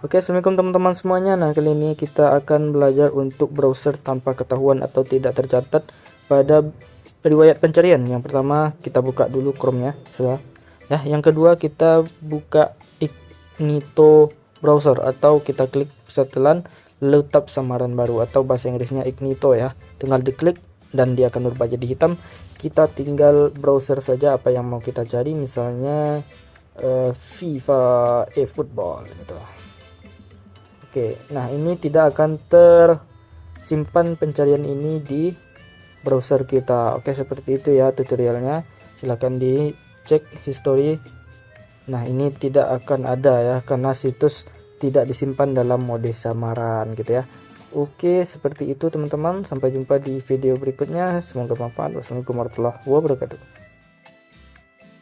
Oke, assalamualaikum teman-teman semuanya. Nah, kali ini kita akan belajar untuk browser tanpa ketahuan atau tidak tercatat pada riwayat pencarian. Yang pertama kita buka dulu Chrome-nya, ya. Yang kedua kita buka Ignito browser atau kita klik setelan lalu tab samaran baru atau bahasa Inggrisnya Ignito ya. Tinggal diklik dan dia akan berubah jadi hitam. Kita tinggal browser saja apa yang mau kita cari, misalnya FIFA eFootball gitu. Oke, nah ini tidak akan tersimpan pencarian ini di browser kita. Oke, seperti itu ya tutorialnya. Silahkan dicek history. Nah, ini tidak akan ada ya karena situs tidak disimpan dalam mode samaran gitu ya. Oke, seperti itu teman-teman. Sampai jumpa di video berikutnya. Semoga bermanfaat. Wassalamualaikum warahmatullahi wabarakatuh.